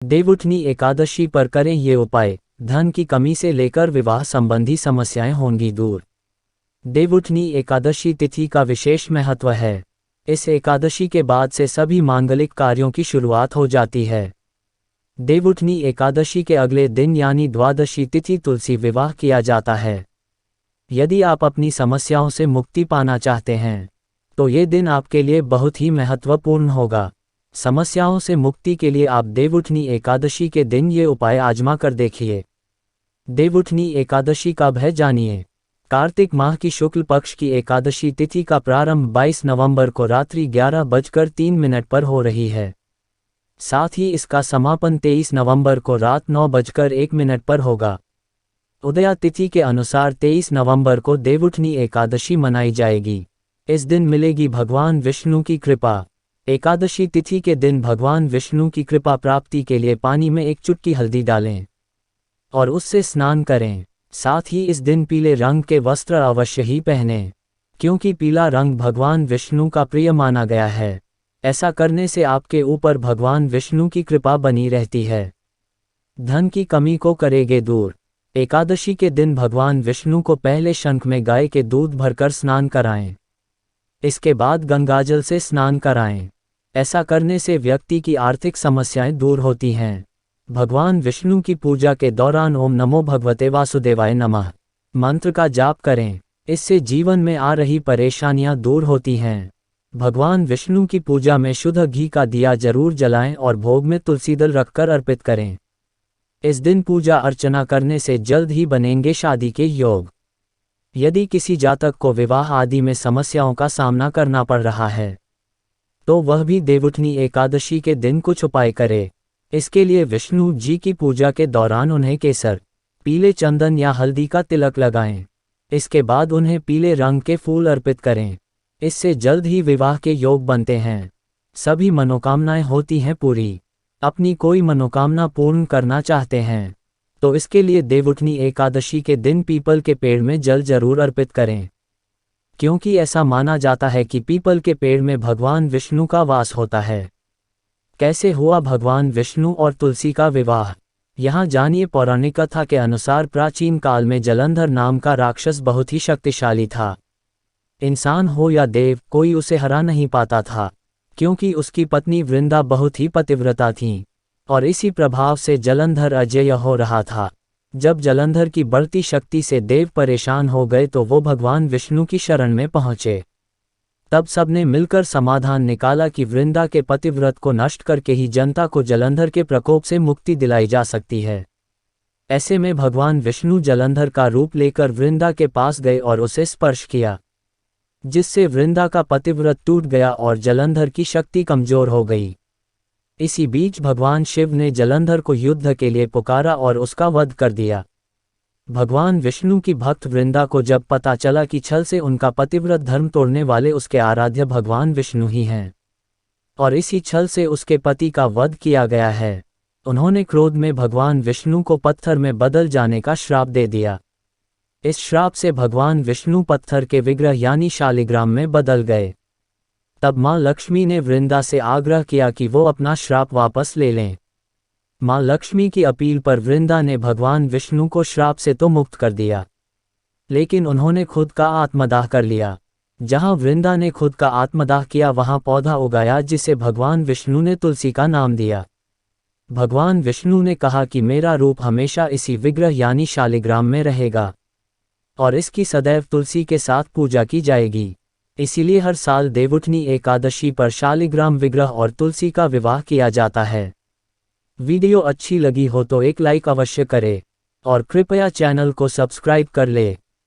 देवउठनी एकादशी पर करें ये उपाय, धन की कमी से लेकर विवाह संबंधी समस्याएं होंगी दूर। देवउठनी एकादशी तिथि का विशेष महत्व है। इस एकादशी के बाद से सभी मांगलिक कार्यों की शुरुआत हो जाती है। देवउठनी एकादशी के अगले दिन यानी द्वादशी तिथि तुलसी विवाह किया जाता है। यदि आप अपनी समस्याओं से मुक्ति पाना चाहते हैं तो ये दिन आपके लिए बहुत ही महत्वपूर्ण होगा। समस्याओं से मुक्ति के लिए आप देवउठनी एकादशी के दिन ये उपाय आजमा कर देखिए। देवउठनी एकादशी कब है जानिए। कार्तिक माह की शुक्ल पक्ष की एकादशी तिथि का प्रारंभ 22 नवंबर को रात्रि 11:03 पर हो रही है। साथ ही इसका समापन 23 नवंबर को रात 9:01 पर होगा। उदया तिथि के अनुसार 23 नवंबर को देवउठनी एकादशी मनाई जाएगी। इस दिन मिलेगी भगवान विष्णु की कृपा। एकादशी तिथि के दिन भगवान विष्णु की कृपा प्राप्ति के लिए पानी में एक चुटकी हल्दी डालें और उससे स्नान करें। साथ ही इस दिन पीले रंग के वस्त्र अवश्य ही पहनें, क्योंकि पीला रंग भगवान विष्णु का प्रिय माना गया है। ऐसा करने से आपके ऊपर भगवान विष्णु की कृपा बनी रहती है। धन की कमी को करेंगे दूर। एकादशी के दिन भगवान विष्णु को पहले शंख में गाय के दूध भरकर स्नान कराएं। इसके बाद गंगाजल से स्नान कराएं। ऐसा करने से व्यक्ति की आर्थिक समस्याएं दूर होती हैं। भगवान विष्णु की पूजा के दौरान ओम नमो भगवते वासुदेवाय नमः मंत्र का जाप करें। इससे जीवन में आ रही परेशानियां दूर होती हैं। भगवान विष्णु की पूजा में शुद्ध घी का दिया जरूर जलाएं और भोग में तुलसी दल रखकर अर्पित करें। इस दिन पूजा अर्चना करने से जल्द ही बनेंगे शादी के योग। यदि किसी जातक को विवाह आदि में समस्याओं का सामना करना पड़ रहा है तो वह भी देवउठनी एकादशी के दिन कुछ उपाय करे। इसके लिए विष्णु जी की पूजा के दौरान उन्हें केसर, पीले चंदन या हल्दी का तिलक लगाएं। इसके बाद उन्हें पीले रंग के फूल अर्पित करें। इससे जल्द ही विवाह के योग बनते हैं। सभी मनोकामनाएं होती हैं पूरी। अपनी कोई मनोकामना पूर्ण करना चाहते हैं तो इसके लिए देवउठनी एकादशी के दिन पीपल के पेड़ में जल जरूर अर्पित करें, क्योंकि ऐसा माना जाता है कि पीपल के पेड़ में भगवान विष्णु का वास होता है। कैसे हुआ भगवान विष्णु और तुलसी का विवाह, यहाँ जानिए। पौराणिक कथा के अनुसार प्राचीन काल में जलंधर नाम का राक्षस बहुत ही शक्तिशाली था। इंसान हो या देव, कोई उसे हरा नहीं पाता था, क्योंकि उसकी पत्नी वृंदा बहुत ही पतिव्रता थीं और इसी प्रभाव से जलंधर अजेय हो रहा था। जब जलंधर की बढ़ती शक्ति से देव परेशान हो गए तो वो भगवान विष्णु की शरण में पहुंचे। तब सबने मिलकर समाधान निकाला कि वृंदा के पतिव्रत को नष्ट करके ही जनता को जलंधर के प्रकोप से मुक्ति दिलाई जा सकती है। ऐसे में भगवान विष्णु जलंधर का रूप लेकर वृंदा के पास गए और उसे स्पर्श किया, जिससे वृंदा का पतिव्रत टूट गया और जलंधर की शक्ति कमजोर हो गई। इसी बीच भगवान शिव ने जलंधर को युद्ध के लिए पुकारा और उसका वध कर दिया। भगवान विष्णु की भक्त वृंदा को जब पता चला कि छल से उनका पतिव्रत धर्म तोड़ने वाले उसके आराध्य भगवान विष्णु ही हैं और इसी छल से उसके पति का वध किया गया है, उन्होंने क्रोध में भगवान विष्णु को पत्थर में बदल जाने का श्राप दे दिया। इस श्राप से भगवान विष्णु पत्थर के विग्रह यानी शालिग्राम में बदल गए। तब मां लक्ष्मी ने वृंदा से आग्रह किया कि वो अपना श्राप वापस ले लें। मां लक्ष्मी की अपील पर वृंदा ने भगवान विष्णु को श्राप से तो मुक्त कर दिया, लेकिन उन्होंने खुद का आत्मदाह कर लिया। जहां वृंदा ने खुद का आत्मदाह किया वहां पौधा उगाया जिसे भगवान विष्णु ने तुलसी का नाम दिया। भगवान विष्णु ने कहा कि मेरा रूप हमेशा इसी विग्रह यानी शालिग्राम में रहेगा और इसकी सदैव तुलसी के साथ पूजा की जाएगी। इसीलिए हर साल देवउठनी एकादशी पर शालिग्राम विग्रह और तुलसी का विवाह किया जाता है। वीडियो अच्छी लगी हो तो एक लाइक अवश्य करें और कृपया चैनल को सब्सक्राइब कर ले।